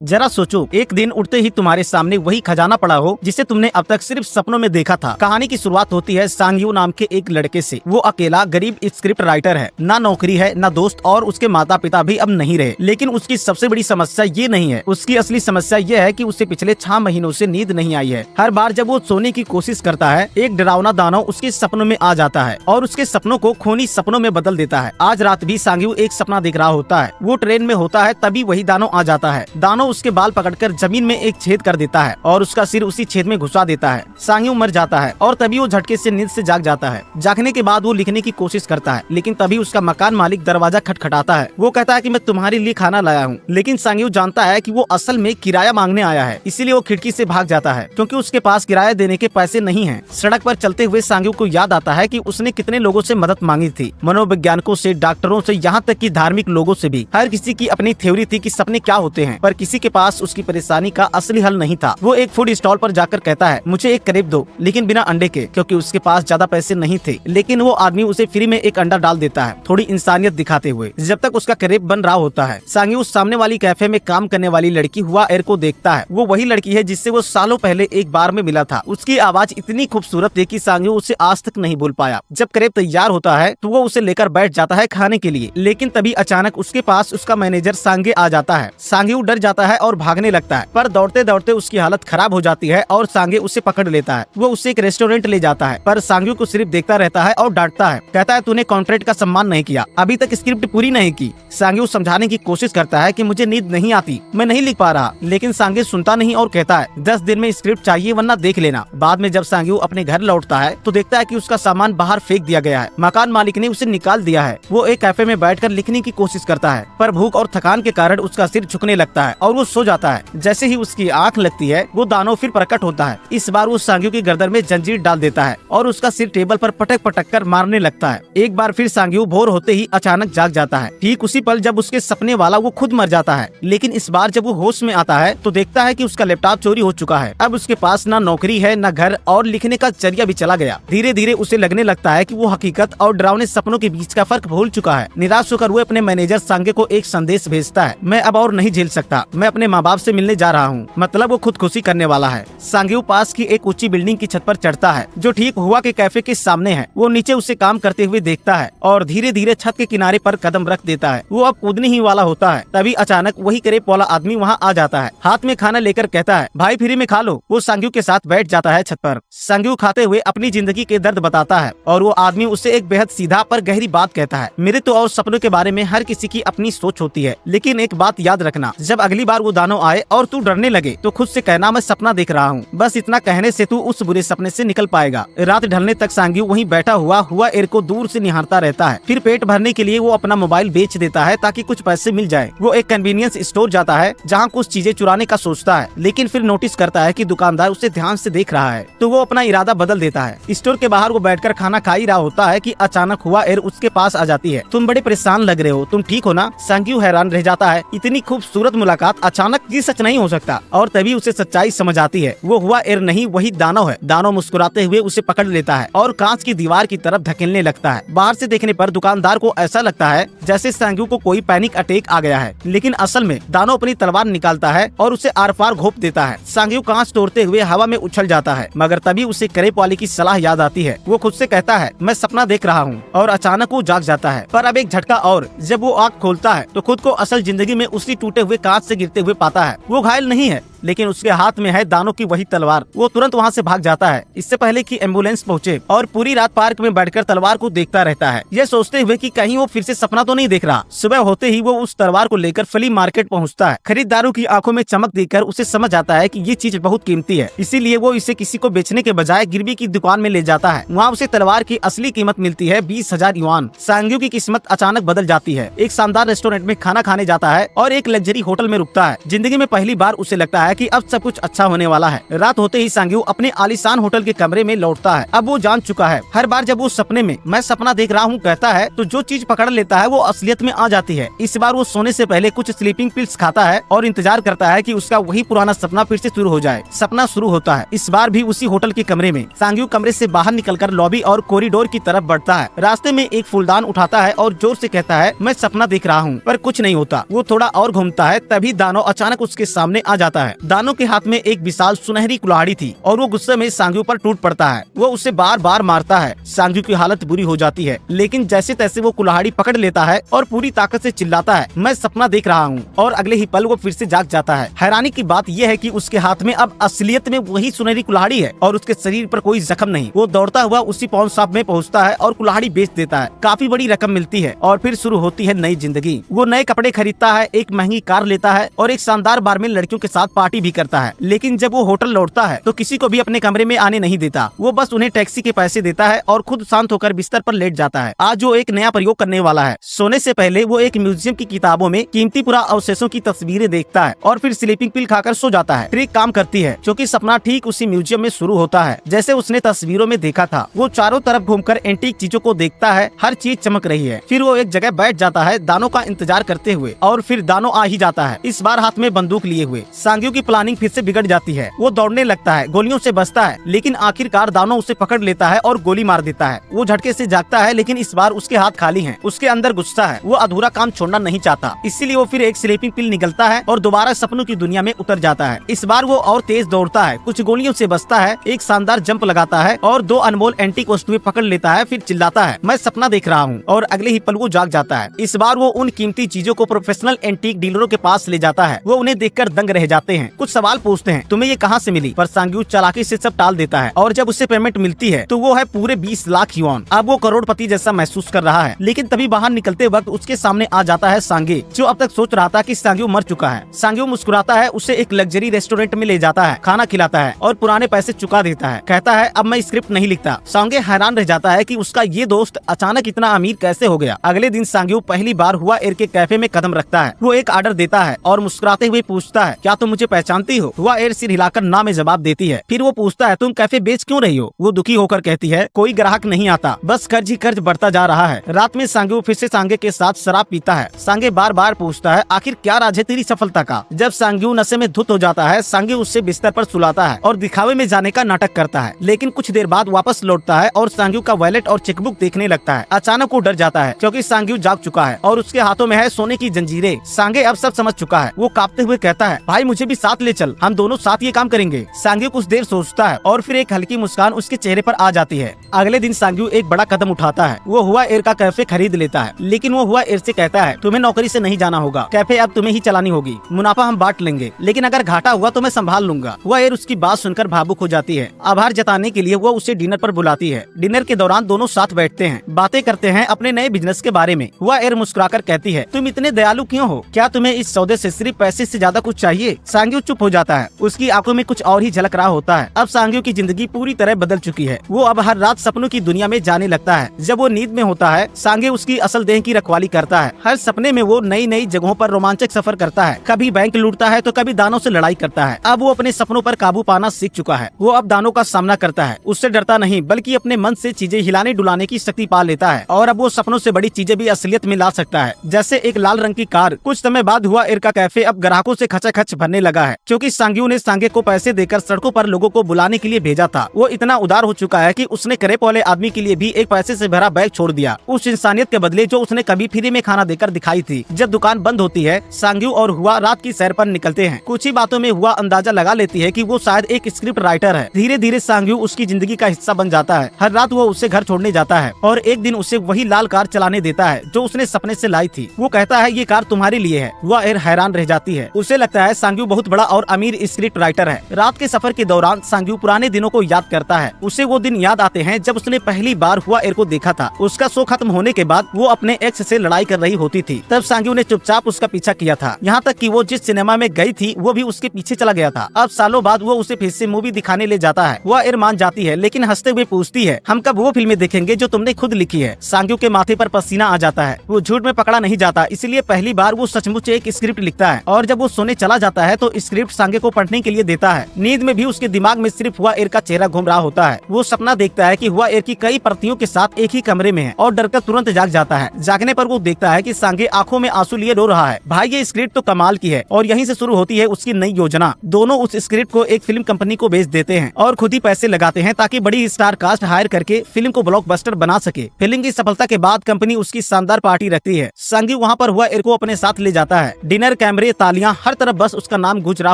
जरा सोचो, एक दिन उठते ही तुम्हारे सामने वही खजाना पड़ा हो जिसे तुमने अब तक सिर्फ सपनों में देखा था। कहानी की शुरुआत होती है सांग यू नाम के एक लड़के से। वो अकेला गरीब स्क्रिप्ट राइटर है, ना नौकरी है ना दोस्त, और उसके माता पिता भी अब नहीं रहे। लेकिन उसकी सबसे बड़ी समस्या ये नहीं है, उसकी असली समस्या ये है कि उसे पिछले 6 महीनों से नींद नहीं आई है। हर बार जब वो सोने की कोशिश करता है, एक डरावना दानव उसके सपनों में आ जाता है और उसके सपनों को खूनी सपनों में बदल देता है। आज रात भी सांग यू एक सपना देख रहा होता है। वो ट्रेन में होता है, तभी वही दानव आ जाता है। दानव उसके बाल पकड़कर जमीन में एक छेद कर देता है और उसका सिर उसी छेद में घुसा देता है। सांग यू मर जाता है और तभी वो झटके से नींद से जाग जाता है। जागने के बाद वो लिखने की कोशिश करता है, लेकिन तभी उसका मकान मालिक दरवाजा खटखटाता है। वो कहता है कि मैं तुम्हारे लिए खाना लाया हूँ, लेकिन सांग यू जानता है कि वो असल में किराया मांगने आया है। इसीलिए वो खिड़की से भाग जाता है, क्योंकि उसके पास किराया देने के पैसे नहीं हैं। सड़क पर चलते हुए सांग यू को याद आता है कि उसने कितने लोगों से मदद मांगी थी, मनोवैज्ञानिकों से, डॉक्टरों से, यहाँ तक कि धार्मिक लोगों से भी। हर किसी की अपनी थ्योरी थी कि सपने क्या होते हैं, पर किसी के पास उसकी परेशानी का असली हल नहीं था। वो एक फूड स्टॉल पर जाकर कहता है, मुझे एक करीब दो, लेकिन बिना अंडे के, क्योंकि उसके पास ज्यादा पैसे नहीं थे। लेकिन वो आदमी उसे फ्री में एक अंडा डाल देता है, थोड़ी इंसानियत दिखाते हुए। जब तक उसका करीब बन रहा होता है, सांग यू सामने वाली कैफे में काम करने वाली लड़की हुआ एर को देखता है। वो वही लड़की है जिससे वो सालों पहले एक बार में मिला था। उसकी आवाज इतनी खूबसूरत थी कि सांग यू उसे आज तक नहीं भूल पाया। जब करीब तैयार होता है तो वो उसे लेकर बैठ जाता है खाने के लिए, लेकिन तभी अचानक उसके पास उसका मैनेजर सांगे आ जाता है। सांग यू डर जाता है और भागने लगता है, पर दौड़ते दौड़ते उसकी हालत खराब हो जाती है और सांगे उसे पकड़ लेता है। वो उसे एक रेस्टोरेंट ले जाता है, पर सांग यू को सिर्फ देखता रहता है और डांटता है। कहता है, तूने कॉन्ट्रैक्ट का सम्मान नहीं किया, अभी तक स्क्रिप्ट पूरी नहीं की। सांग यू समझाने की कोशिश करता है कि मुझे नींद नहीं आती, मैं नहीं लिख पा रहा, लेकिन सांगे सुनता नहीं और कहता है 10 दिन में स्क्रिप्ट चाहिए वरना देख लेना। बाद में जब सांग यू अपने घर लौटता है तो देखता है कि उसका सामान बाहर फेंक दिया गया है। मकान मालिक ने उसे निकाल दिया है। वो एक कैफे में बैठकर लिखने की कोशिश करता है, पर भूख और थकान के कारण उसका सिर झुकने लगता है और वो सो जाता है। जैसे ही उसकी आंख लगती है, वो दानव फिर प्रकट होता है। इस बार वो सांग यू की गर्दन में जंजीर डाल देता है और उसका सिर टेबल पर पटक पटक कर मारने लगता है। एक बार फिर सांग यू भोर होते ही अचानक जाग जाता है, ठीक उसी पल जब उसके सपने वाला वो खुद मर जाता है। लेकिन इस बार जब वो होश में आता है तो देखता है कि उसका लैपटॉप चोरी हो चुका है। अब उसके पास ना नौकरी है, ना घर, और लिखने का जरिया भी चला गया। धीरे धीरे उसे लगने लगता है कि वो हकीकत और डरावने सपनों के बीच का फर्क भूल चुका है। निराश होकर वो अपने मैनेजर सांगे को एक संदेश भेजता है, मैं अब और नहीं झेल सकता, मैं अपने माँ बाप से मिलने जा रहा हूँ। मतलब वो खुदकुशी करने वाला है। सांग यू पास की एक ऊंची बिल्डिंग की छत पर चढ़ता है, जो ठीक हुआ के कैफे के सामने है। वो नीचे उसे काम करते हुए देखता है और धीरे धीरे छत के किनारे पर कदम रख देता है। वो अब कूदने ही वाला होता है, तभी अचानक वही करीब वाला आदमी वहाँ आ जाता है। हाथ में खाना लेकर कहता है, भाई फ्री में खा लो। वो सांग यू के साथ बैठ जाता है छत पर। सांग यू खाते हुए अपनी जिंदगी के दर्द बताता है और वो आदमी उससे एक बेहद सीधा पर गहरी बात कहता है, मेरे तो और सपनों के बारे में हर किसी की अपनी सोच होती है, लेकिन एक बात याद रखना, जब अगली बार वो दानव आए और तू डरने लगे तो खुद से कहना, मैं सपना देख रहा हूँ। बस इतना कहने से तू उस बुरे सपने से निकल पाएगा। रात ढलने तक सांग यू वहीं बैठा हुआ एर को दूर से निहारता रहता है। फिर पेट भरने के लिए वो अपना मोबाइल बेच देता है ताकि कुछ पैसे मिल जाए। वो एक कन्वीनियंस स्टोर जाता है जहाँ कुछ चीजें चुराने का सोचता है, लेकिन फिर नोटिस करता है कि दुकानदार उसे ध्यान से देख रहा है, तो वो अपना इरादा बदल देता है। स्टोर के बाहर वो बैठकर खाना खा ही रहा होता है कि अचानक हुआ एर उसके पास आ जाती है। तुम बड़े परेशान लग रहे हो, तुम ठीक हो ना? सांग यू हैरान रह जाता है, इतनी खूबसूरत मुलाकात अचानक, ये सच नहीं हो सकता। और तभी उसे सच्चाई समझ आती है, वो हुआ एर नहीं, वही दानव है। दानव मुस्कुराते हुए उसे पकड़ लेता है और कांच की दीवार की तरफ धकेलने लगता है। बाहर से देखने पर दुकानदार को ऐसा लगता है जैसे सांग यू को कोई पैनिक अटैक आ गया है, लेकिन असल में दानव अपनी तलवार निकालता है और उसे आर पार घोंप देता है। सांग यू कांच तोड़ते हुए हवा में उछल जाता है, मगर तभी उसे करेब वाले की सलाह याद आती है। वो खुद से कहता है, मैं सपना देख रहा हूँ, और अचानक वो जाग जाता है। पर अब एक झटका और, जब वो आँख खोलता है तो खुद को असल जिंदगी में उसी टूटे हुए कांच से गिरते हुए पाता है। वो घायल नहीं है, लेकिन उसके हाथ में है दानव की वही तलवार। वो तुरंत वहाँ से भाग जाता है, इससे पहले कि एम्बुलेंस पहुँचे, और पूरी रात पार्क में बैठकर तलवार को देखता रहता है, यह सोचते हुए कि कहीं वो फिर से सपना तो नहीं देख रहा। सुबह होते ही वो उस तलवार को लेकर फ्ली मार्केट पहुँचता है। खरीदारों की आंखों में चमक देखकर उसे समझ आता है कि ये चीज बहुत कीमती है, इसीलिए वो इसे किसी को बेचने के बजाय गिरवी की दुकान में ले जाता है। वहाँ उसे तलवार की असली कीमत मिलती है 20,000 युआन। सांग यू की किस्मत अचानक बदल जाती है। एक शानदार रेस्टोरेंट में खाना खाने जाता है और एक लग्जरी होटल में रुकता है। जिंदगी में पहली बार उसे लगता है कि अब सब कुछ अच्छा होने वाला है। रात होते ही सांग यू अपने आलीशान होटल के कमरे में लौटता है। अब वो जान चुका है, हर बार जब वो सपने में मैं सपना देख रहा हूँ कहता है तो जो चीज पकड़ लेता है वो असलियत में आ जाती है। इस बार वो सोने से पहले कुछ स्लीपिंग पिल्स खाता है और इंतजार करता है कि उसका वही पुराना सपना फिर से शुरू हो जाए। सपना शुरू होता है, इस बार भी उसी होटल के कमरे में। सांग यू कमरे से बाहर निकलकर लॉबी और कॉरिडोर की तरफ बढ़ता है। रास्ते में एक फूलदान उठाता है और जोर से कहता है, मैं सपना देख रहा हूँ, पर कुछ नहीं होता। वो थोड़ा और घूमता है, तभी दानो अचानक उसके सामने आ जाता है। दानो के हाथ में एक विशाल सुनहरी कुल्हाड़ी थी और वो गुस्से में सांग्यू पर टूट पड़ता है। वो उसे बार बार मारता है। सांग्यू की हालत बुरी हो जाती है, लेकिन जैसे तैसे वो कुल्हाड़ी पकड़ लेता है और पूरी ताकत से चिल्लाता है, मैं सपना देख रहा हूँ। और अगले ही पल वो फिर से जाग जाता है। हैरानी की बात यह है कि उसके हाथ में अब असलियत में वही सुनहरी कुल्हाड़ी है और उसके शरीर पर कोई जख्म नहीं। वो दौड़ता हुआ उसी पॉन शॉप में पहुँचता है और कुल्हाड़ी बेच देता है। काफी बड़ी रकम मिलती है और फिर शुरू होती है नई जिंदगी। वो नए कपड़े खरीदता है, एक महंगी कार लेता है और एक शानदार बार में लड़कियों के साथ पार्टी भी करता है। लेकिन जब वो होटल लौटता है तो किसी को भी अपने कमरे में आने नहीं देता। वो बस उन्हें टैक्सी के पैसे देता है और खुद शांत होकर बिस्तर पर लेट जाता है। आज वो एक नया प्रयोग करने वाला है। सोने से पहले वो एक म्यूजियम की किताबों में कीमती पुरा अवशेषों की तस्वीरें देखता है और फिर स्लीपिंग पिल खाकर सो जाता है। फिर एक काम करती है, क्योंकि सपना ठीक उसी म्यूजियम में शुरू होता है जैसे उसने तस्वीरों में देखा था। वो चारों तरफ घूमकर एंटीक चीजों को देखता है, हर चीज चमक रही है। फिर वो एक जगह बैठ जाता है दानो का इंतजार करते हुए और फिर दानो आ ही जाता है, इस बार हाथ में बंदूक लिए हुए। सांग्यू की प्लानिंग फिर से बिगड़ जाती है। वो दौड़ने लगता है, गोलियों से बचता है, लेकिन आखिरकार दानो उसे पकड़ लेता है और गोली मार देता है। वो झटके से जागता है, लेकिन इस बार उसके हाथ खाली हैं। उसके अंदर गुस्सा है, वो अधूरा काम छोड़ना नहीं चाहता, इसीलिए वो फिर एक स्लीपिंग पिल निकलता है और दोबारा सपनों की दुनिया में उतर जाता है। इस बार वो और तेज दौड़ता है, कुछ गोलियों से बचता है, एक शानदार जंप लगाता है और 2 अनमोल एंटीक वस्तुएं पकड़ लेता है। फिर चिल्लाता है, मैं सपना देख रहा हूँ, और अगले ही पल वो जाग जाता है। इस बार वो उन कीमती चीजों को प्रोफेशनल एंटीक डीलरों के पास ले जाता है। वो उन्हें देखकर दंग रह जाते हैं, कुछ सवाल पूछते हैं, तुम्हें ये कहाँ से मिली? पर सांग्यू चालाकी से सब टाल देता है और जब उसे पेमेंट मिलती है तो वो है पूरे 20 लाख युआन। अब वो करोड़पति जैसा महसूस कर रहा है। लेकिन तभी बाहर निकलते वक्त उसके सामने आ जाता है सांगे, जो अब तक सोच रहा था कि सांग्यू मर चुका है। सांग्यू मुस्कुराता है, उसे एक लग्जरी रेस्टोरेंट में ले जाता है, खाना खिलाता है और पुराने पैसे चुका देता है। कहता है, अब मैं स्क्रिप्ट नहीं लिखता। सांगे हैरान रह जाता है कि उसका ये दोस्त अचानक इतना अमीर कैसे हो गया। अगले दिन सांग्यू पहली बार हुआ एयर के कैफे में कदम रखता है। वो एक ऑर्डर देता है और मुस्कुराते हुए पूछता है, क्या तुम मुझे पहचानती हो? हुआ एयर सिर हिलाकर ना में जवाब देती है। फिर वो पूछता है, तुम कैफे बेच क्यों रही हो? वो दुखी होकर कहती है, कोई ग्राहक नहीं आता, बस कर्ज ही कर्ज बढ़ता जा रहा है। रात में सांग्यू फिर से सांगे के साथ शराब पीता है। सांगे बार बार पूछता है, आखिर क्या राज है तेरी सफलता का? जब सांग्यू नशे में धुत हो जाता है, सांगे उससे बिस्तर पर सुलाता है और दिखावे में जाने का नाटक करता है। लेकिन कुछ देर बाद वापस लौटता है और सांग्यू का वॉलेट और चेकबुक देखने लगता है। अचानक वो डर जाता है, क्योंकि सांग्यू जाग चुका है और उसके हाथों में है सोने की जंजीरें। सांगे अब सब समझ चुका है। वो कांपते हुए कहता है, भाई मुझे भी साथ ले चल, हम दोनों साथ ये काम करेंगे। सांग्यू कुछ देर सोचता है और फिर एक हल्की मुस्कान उसके चेहरे पर आ जाती है। अगले दिन सांग्यू एक बड़ा कदम उठाता है। वो हुआ एयर का कैफे खरीद लेता है, लेकिन वो हुआ एयर से कहता है, तुम्हें नौकरी से नहीं जाना होगा, कैफे अब तुम्हें ही चलानी होगी, मुनाफा हम बांट लेंगे, लेकिन अगर घाटा हुआ तो मैं संभाल लूंगा। हुआ एयर उसकी बात सुनकर भावुक हो जाती है। आभार जताने के लिए वो उसे डिनर पर बुलाती है। डिनर के दौरान दोनों साथ बैठते हैं, बातें करते हैं अपने नए बिजनेस के बारे में। हुआ एयर मुस्कुराकर कहती है, तुम इतने दयालु क्यों हो? क्या तुम्हें इस सौदे से सिर्फ पैसे से ज्यादा कुछ चाहिए? सांग्यू चुप हो जाता है, उसकी आंखों में कुछ और ही झलक रहा होता है। अब सांग्यू की जिंदगी पूरी तरह बदल चुकी है। वो अब हर रात सपनों की दुनिया में जाने लगता है। जब वो नींद में होता है, सांगे उसकी असल देह की रखवाली करता है। हर सपने में वो नई नई जगहों पर रोमांचक सफर करता है। कभी बैंक लूटता है तो कभी दानों से लड़ाई करता है। अब वो अपने सपनों पर काबू पाना सीख चुका है। वो अब दानों का सामना करता है, उससे डरता नहीं, बल्कि अपने मन से चीजें हिलाने डुलाने की शक्ति पा लेता है। और अब वो सपनों से बड़ी चीजें भी असलियत में ला सकता है, जैसे एक लाल रंग की कार। कुछ समय बाद हुआ एयर का कैफे अब ग्राहकों से खचाखच भरने लगा है, क्योंकि सांग्यू ने सांगे को पैसे देकर सड़कों पर लोगों को बुलाने के लिए भेजा था। वो इतना उदार हो चुका है कि उसने करेप वाले आदमी के लिए भी एक पैसे से भरा बैग छोड़ दिया, उस इंसानियत के बदले जो उसने कभी फ्री में खाना देकर दिखाई थी। जब दुकान बंद होती है, सांग्यू और हुआ रात की सैर पर निकलते हैं। कुछ ही बातों में हुआ अंदाजा लगा लेती है कि वो शायद एक स्क्रिप्ट राइटर है। धीरे धीरे सांग्यू उसकी जिंदगी का हिस्सा बन जाता है। हर रात वो उसे घर छोड़ने जाता है और एक दिन उसे वही लाल कार चलाने देता है जो उसने सपने से लाई थी। वो कहता है, ये कार तुम्हारे लिए है। हुआ एयर हैरान रह जाती है, उसे लगता है सांग्यू बहुत बड़ा और अमीर स्क्रिप्ट राइटर है। रात के सफर के दौरान सांग्यू पुराने दिनों को याद करता है। उसे वो दिन याद आते हैं जब उसने पहली बार हुआ एयर को देखा था। उसका शो खत्म होने के बाद वो अपने एक्स से लड़ाई कर रही होती थी। तब सांग्यू ने चुपचाप उसका पीछा किया था, यहाँ तक कि वो जिस सिनेमा में गई थी वो भी उसके पीछे चला गया था। अब सालों बाद वो उसे फिर से मूवी दिखाने ले जाता है। हुआ एयर मान जाती है, लेकिन हंसते हुए पूछती है, हम कब वो फिल्में देखेंगे जो तुमने खुद लिखी है? सांग्यू के माथे पर पसीना आ जाता है। वो झूठ में पकड़ा नहीं जाता, इसलिए पहली बार वो सचमुच एक स्क्रिप्ट लिखता है। और जब वो सोने चला जाता है तो स्क्रिप्ट सांगे को पढ़ने के लिए देता है। नींद में भी उसके दिमाग में सिर्फ हुआ एयर का चेहरा घूम रहा होता है। वो सपना देखता है कि हुआ एयर की कई प्रतियों के साथ एक ही कमरे में है और डरकर तुरंत जाग जाता है। जागने पर वो देखता है कि सांगे आंखों में आंसू लिए रो रहा है। भाई ये स्क्रिप्ट तो कमाल की है। और यहीं से शुरू होती है उसकी नई योजना। दोनों उस स्क्रिप्ट को एक फिल्म कंपनी को बेच देते हैं और खुद ही पैसे लगाते हैं ताकि बड़ी स्टार कास्ट हायर करके फिल्म को ब्लॉकबस्टर बना सके। फिल्म की सफलता के बाद कंपनी उसकी शानदार पार्टी रखती है। सांग्यू वहाँ पर हुआ एयर को अपने साथ ले जाता है। डिनर कैमरे कैमरे, तालियां, हर तरफ बस उसका नाम गूंज रहा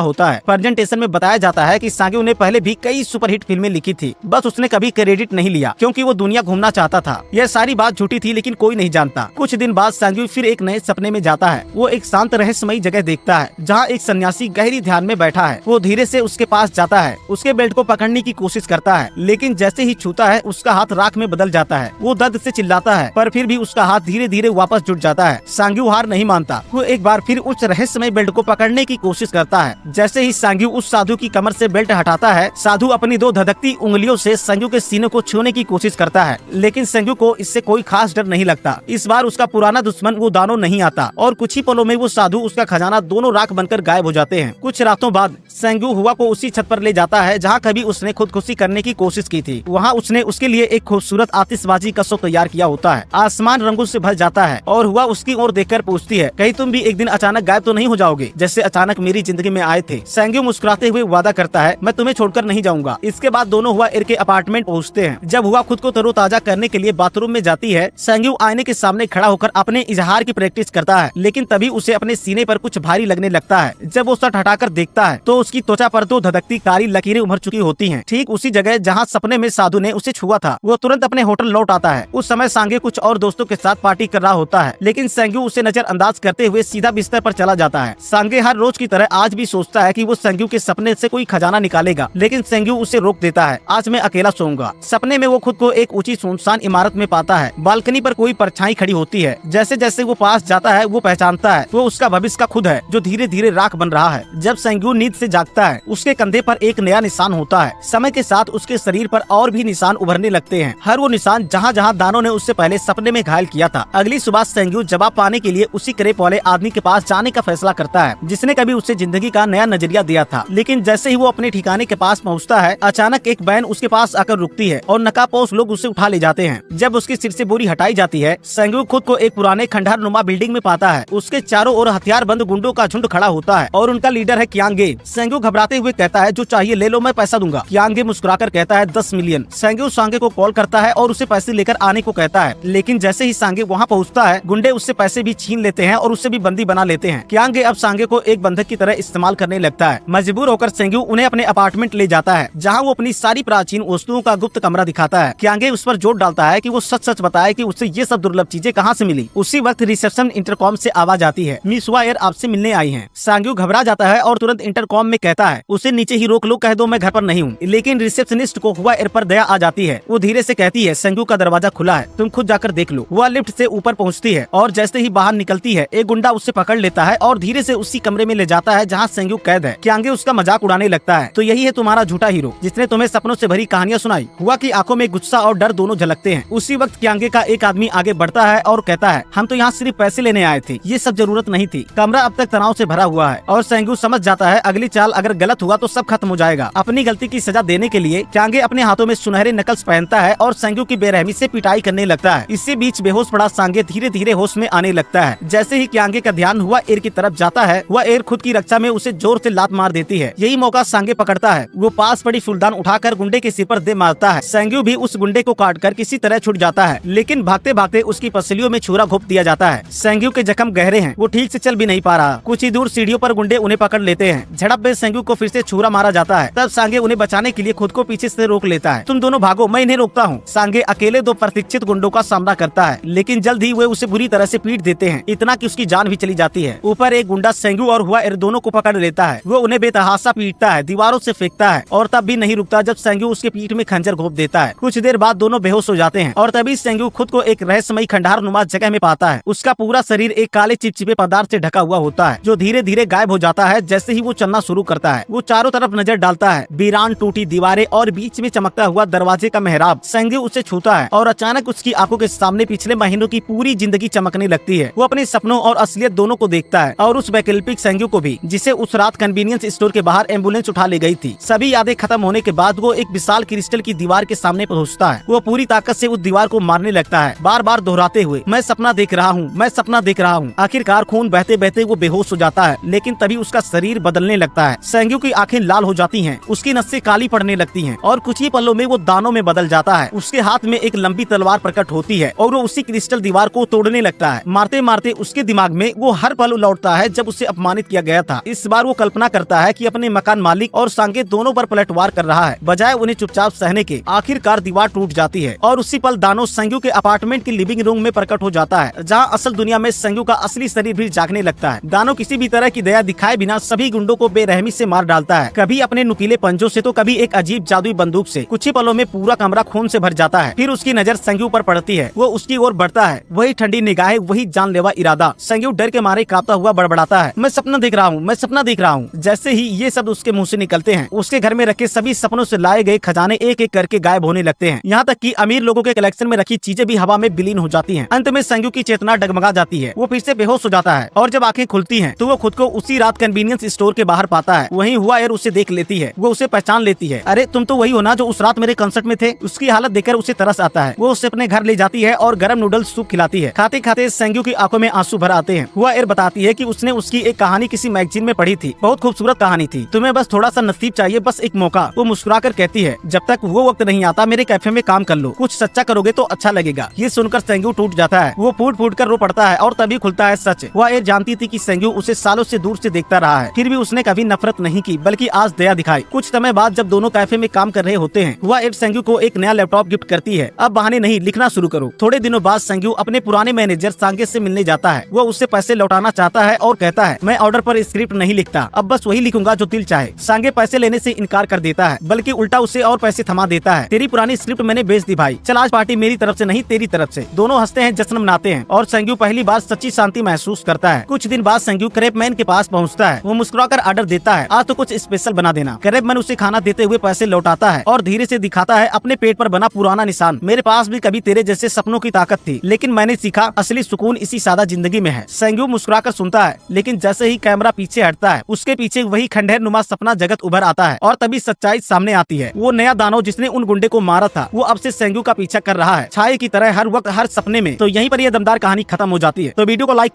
होता है। प्रेजेंटेशन में बताया जाता है कि सांगियो ने पहले भी कई सुपरहिट फिल्में लिखी थी, बस उसने कभी क्रेडिट नहीं लिया क्योंकि वो दुनिया घूमना चाहता था। यह सारी बात झूठी थी, लेकिन कोई नहीं जानता। कुछ दिन बाद सांगियो फिर एक नए सपने में जाता है। वो एक शांत रहस्यमयी जगह देखता है जहाँ एक सन्यासी गहरी ध्यान में बैठा है। वो धीरे से उसके पास जाता है, उसके बेल्ट को पकड़ने की कोशिश करता है, लेकिन जैसे ही छूता है उसका हाथ राख में बदल जाता है। वो दर्द से चिल्लाता है, पर फिर भी उसका हाथ धीरे धीरे वापस जुट जाता है। सांगियो हार नहीं मानता। वो एक बार फिर उस रहस्यमय बेल्ट को पकड़ने की कोशिश करता है। जैसे ही सांगियो उस साधु की कमर से बेल्ट हटाता है, साधु अपनी दो धधकती उंगलियों से सांगियो के सीने को छूने की कोशिश करता है, लेकिन सांगियो को इससे कोई खास डर नहीं लगता। इस बार उसका पुराना दुश्मन वो दानव नहीं आता और कुछ ही पलों में वो साधु, उसका खजाना दोनों राख बनकर गायब हो जाते हैं। कुछ रातों बाद सांगियो हुआ को उसी छत पर ले जाता है जहाँ कभी उसने खुदकुशी करने की कोशिश की थी। वहाँ उसने उसके लिए एक खूबसूरत आतिशबाजी का शो तैयार किया होता है। आसमान रंगों से भर जाता है और हुआ उसकी ओर देखकर पूछती है, कहीं तुम भी एक दिन अचानक गायब तो नहीं हो जाओगे, जैसे अचानक मेरी जिंदगी में आए थे। सांगियो मुस्कुराते हुए वादा करता है, मैं तुम्हें छोड़कर नहीं जाऊंगा। इसके बाद दोनों हुआ एर के अपार्टमेंट पहुँचते हैं। जब हुआ खुद को तरोताजा करने के लिए बाथरूम में जाती है, सांगियो आईने के सामने खड़ा होकर अपने इजहार की प्रैक्टिस करता है, लेकिन तभी उसे अपने सीने पर कुछ भारी लगने लगता है। जब वो शर्ट हटाकर देखता है तो उसकी त्वचा पर दो धधकती काली लकीरें उभर चुकी होती हैं, ठीक उसी जगह जहाँ सपने में साधु ने उसे छुआ था। वो तुरंत अपने होटल लौट आता है। उस समय सांगियो कुछ और दोस्तों के साथ पार्टी कर रहा होता है, लेकिन सांगियो उसे नजरअंदाज करते हुए सीधा बिस्तर पर चला जाता है। सांगियो हर रोज की तरह आज भी सोचता है कि वो सांगियो के सपने से कोई खजाना निकालेगा, लेकिन सांगियो उसे रोक देता है। आज मैं अकेला सोऊंगा। सपने में वो खुद को एक ऊंची सुनसान इमारत में पाता है। बालकनी पर कोई परछाई खड़ी होती है। जैसे जैसे वो पास जाता है वो पहचानता है वो उसका भविष्य का खुद है, जो धीरे धीरे राख बन रहा है। जब सांगियो नींद से जागता है, उसके कंधे पर एक नया निशान होता है। समय के साथ उसके शरीर पर और भी निशान उभरने लगते हैं, हर वो निशान जहाँ जहाँ दानों ने उससे पहले सपने में घायल किया था। अगली सुबह सांगियो जवाब पाने के लिए उसी क्रेप वाले आदमी के पास जाने का फैसला करता है, जिसने कभी उसे जिंदगी का नया नजरिया दिया था। लेकिन जैसे ही वो अपने ठिकाने के पास पहुँचता है, अचानक एक वैन उसके पास आकर रुकती है और नकाबपोश लोग उसे उठा ले जाते हैं। जब उसके सिर से बोरी हटाई जाती है, सांगियो खुद को एक पुराने खंडहर नुमा बिल्डिंग में पाता है। उसके चारों ओर हथियारबंद गुंडों का झुंड खड़ा होता है और उनका लीडर है क्यांगे। सांगियो घबराते हुए कहता है, जो चाहिए ले लो, मैं पैसा दूंगा। क्यांगे मुस्कुराकर कहता है 10 मिलियन। सांगियो सांगे को कॉल करता है और उसे पैसे लेकर आने को कहता है, लेकिन जैसे ही सांगे वहाँ पहुँचता है, गुंडे उससे पैसे भी छीन लेते हैं और उससे भी बंदी बना लेते हैं। क्यांगे अब सांगे को एक बंधक की तरह इस्तेमाल करने लगता है। मजबूर होकर सांगियो उन्हें अपने अपार्टमेंट ले जाता है, जहाँ वो अपनी सारी प्राचीन वस्तुओं का गुप्त कमरा दिखाता है। क्यांगे उस पर जोर डालता है कि वो सच सच बताए कि उसे ये सब दुर्लभ चीजें कहाँ से मिली। उसी वक्त रिसेप्शन इंटरकॉम से आवाज आती है, मिस हुआ एयर आपसे मिलने आई हैं। सांगियो घबरा जाता है और तुरंत इंटरकॉम में कहता है, उसे नीचे ही रोक लो, कह दो मैं घर पर नहीं हूँ। लेकिन रिसेप्शनिस्ट को हुआ एयर पर दया आ जाती है। वो धीरे से कहती है, सांगियो का दरवाजा खुला है, तुम खुद जाकर देख लो। वह लिफ्ट से ऊपर पहुँचती है और जैसे ही बाहर निकलती है, एक गुंडा उससे पकड़ लेता है और धीरे से उसी कमरे में ले जाता है जहाँ सांगियो कैद है। क्यांगे उसका मजाक उड़ाने लगता है, तो यही है तुम्हारा झूठा हीरो, जिसने तुम्हें सपनों से भरी कहानियां सुनाई। हुआ की आंखों में गुस्सा और डर दोनों झलकते हैं। उसी वक्त क्यांगे का एक आदमी आगे बढ़ता है और कहता है, हम तो यहाँ सिर्फ पैसे लेने आए थे, ये सब जरूरत नहीं थी। कमरा अब तक तनाव से भरा हुआ है और सांगियो समझ जाता है अगली चाल अगर गलत हुआ तो सब खत्म हो जाएगा। अपनी गलती की सजा देने के लिए क्यांगे अपने हाथों में सुनहरे नकल्स पहनता है और सांगियो की बेरहमी से पिटाई करने लगता है। इसी बीच बेहोश पड़ा सांगे धीरे धीरे होश में आने लगता है। जैसे ही क्यांगे का ध्यान हुआ एयर की तरफ जाता है, वह एयर खुद की रक्षा में उसे जोर से लात मार देती है। यही मौका सांगे पकड़ता है। वो पास पड़ी फूलदान उठाकर गुंडे के सिर पर दे मारता है। सांगियो भी उस गुंडे को काटकर किसी तरह छूट जाता है, लेकिन भागते भागते उसकी पसलियों में छुरा घोंप दिया जाता है। सांगियो के जख्म गहरे हैं, वो ठीक से चल भी नहीं पा रहा। कुछ ही दूर सीढ़ियों पर गुंडे उन्हें पकड़ लेते हैं। झड़प में सांगियो को फिर से छुरा मारा जाता है। तब सांगे उन्हें बचाने के लिए खुद को पीछे से रोक लेता है। तुम दोनों भागो, मैं इन्हें रोकता हूँ। सांगे अकेले दो प्रशिक्षित गुंडों का सामना करता है, लेकिन जल्द ही वे उसे बुरी तरह से पीट देते हैं, इतना कि उसकी जान भी चली जाती है। ऊपर एक गुंडा सांगियो और हुआ एयर दोनों को पकड़ लेता है। वो उन्हें बेतहाशा पीटता है, दीवारों से फेंकता है और तब भी नहीं रुकता जब सांगियो उसके पीठ में खंजर घोंप देता है। कुछ देर बाद दोनों बेहोश हो जाते हैं और तभी सांगियो खुद को एक रहस्यमयी खंडहर नुमा जगह में पाता है। उसका पूरा शरीर एक काले चिपचिपे पदार्थ से ढका हुआ होता है, जो धीरे धीरे गायब हो जाता है जैसे ही वो चलना शुरू करता है। वो चारों तरफ नजर डालता है, वीरान टूटी दीवारें और बीच में चमकता हुआ दरवाजे का मेहराब। सांगियो उसे छूता है और अचानक उसकी आंखों के सामने पिछले महीनों की पूरी जिंदगी चमकने लगती है। वो अपने सपनों और असलियत दोनों को देखता है और उस वैकल्पिक सांगियो को भी, जिसे उस रात कन्वीनियंस स्टोर के बाहर एम्बुलेंस उठा ले गई थी। सभी यादें खत्म होने के बाद वो एक विशाल क्रिस्टल की दीवार के सामने पहुंचता है। वो पूरी ताकत से उस दीवार को मारने लगता है, बार बार दोहराते हुए, मैं सपना देख रहा हूँ, मैं सपना देख रहा हूँ। आखिरकार खून बहते बहते वो बेहोश हो जाता है, लेकिन तभी उसका शरीर बदलने लगता है। सांगियो की आंखें लाल हो जाती हैं, उसकी नसें काली पड़ने लगती हैं और कुछ ही पलों में वो दानों में बदल जाता है। उसके हाथ में एक लंबी तलवार प्रकट होती है और वो उसी क्रिस्टल दीवार को तोड़ने लगता है। मारते मारते उसके दिमाग में वो हर पल लौटता है जब उसे अपमानित किया गया था। इस बार वो कल्पना करता है कि अपने मकान मालिक और सांगे दोनों पर पलटवार कर रहा है, बजाय उन्हें चुपचाप सहने के। आखिरकार दीवार टूट जाती है और उसी पल दानो संजू के अपार्टमेंट की लिविंग रूम में प्रकट हो जाता है, जहाँ असल दुनिया में संजू का असली शरीर भी जागने लगता है। दानो किसी भी तरह की दया दिखाए बिना सभी गुंडों को बेरहमी से मार डालता है, कभी अपने नुकीले पंजों से तो कभी एक अजीब जादुई बंदूक से। कुछ ही पलों में पूरा कमरा खून से भर जाता है। फिर उसकी नजर संजू पर पड़ती है, वो उसकी ओर बढ़ता है, वही ठंडी निगाहें, वही जानलेवा इरादा। संजू डर के मारे कांपता हुआ बड़बड़ाता है, मैं सपना देख रहा हूँ, मैं सपना देख रहा हूँ। जैसे ही ये शब्द उसके मुंह से निकलते हैं, उसके घर में रखे सभी सपनों से लाए गए खजाने एक एक करके गायब होने लगते हैं। यहाँ तक कि अमीर लोगों के कलेक्शन में रखी चीजें भी हवा में विलीन हो जाती हैं। अंत में संजू की चेतना डगमगा जाती है, वो फिर से बेहोश हो जाता है और जब आंखें खुलती हैं, तो वो खुद को उसी रात कन्वीनियंस स्टोर के बाहर पाता है। वहीं हुआ एर उसे देख लेती है, वो उसे पहचान लेती है। अरे तुम तो वही हो ना जो उस रात मेरे कंसर्ट में थे। उसकी हालत देखकर उसे तरस आता है, वो उसे अपने घर ले जाती है और गर्म नूडल्स सूप खिलाती है। खाते खाते संजू की आंखों में आंसू भर आते हैं। हुआ एर बताती है कि उसने उसकी एक कहानी किसी मैगजीन में पढ़ी थी, बहुत खूबसूरत कहानी थी, तुम्हें बस थोड़ा सा नसीब चाहिए, बस एक मौका। वो मुस्कुराकर कहती है, जब तक वो वक्त नहीं आता मेरे कैफे में काम कर लो, कुछ सच्चा करोगे तो अच्छा लगेगा। ये सुनकर संजू टूट जाता है, वो फूट फूट कर रो पड़ता है और तभी खुलता है सच। वह एर जानती थी कि संजू उसे सालों से दूर से देखता रहा है, फिर भी उसने कभी नफरत नहीं की, बल्कि आज दया दिखाई। कुछ समय बाद जब दोनों कैफे में काम कर रहे होते हैं, वह एर संजू को एक नया लैपटॉप गिफ्ट करती है। अब बहाने नहीं, लिखना शुरू करो। थोड़े दिनों बाद संजू अपने पुराने मैनेजर सांगे से मिलने जाता है। वो उससे पैसे लौटाना चाहता है और कहता है, मैं ऑर्डर पर स्क्रिप्ट नहीं लिखता, अब बस वही लिखूंगा जो दिल चाहे। सांगे पैसे लेने से इनकार कर देता है, बल्कि उल्टा उसे और पैसे थमा देता है। तेरी पुरानी स्क्रिप्ट मैंने बेच दी भाई, चल आज पार्टी मेरी तरफ से नहीं तेरी तरफ से। दोनों हंसते हैं, जश्न मनाते हैं और संजू पहली बार सच्ची शांति महसूस करता है। कुछ दिन बाद संजू क्रेपमैन के पास पहुंचता है। वो मुस्कुराकर ऑर्डर देता है, आज तो कुछ स्पेशल बना देना। क्रेपमैन उसे खाना देते हुए पैसे लौटाता है और धीरे से दिखाता है अपने पेट पर बना पुराना निशान। मेरे पास भी कभी तेरे जैसे सपनों की ताकत थी, लेकिन मैंने सीखा असली सुकून इसी सादा जिंदगी में है। संजू मुस्कुराकर सुनता है, लेकिन जैसे ही कैमरा पीछे हटता है, उसके पीछे वही खंडहर नुमा सपना जगत उभर आता है और तभी सच्चाई सामने आती है। वो नया दानव जिसने उन गुंडे को मारा था, वो अब से संजू का पीछा कर रहा है, छाये की तरह हर वक्त हर सपने में। तो यहीं पर यह दमदार कहानी खत्म हो जाती है। तो वीडियो को लाइक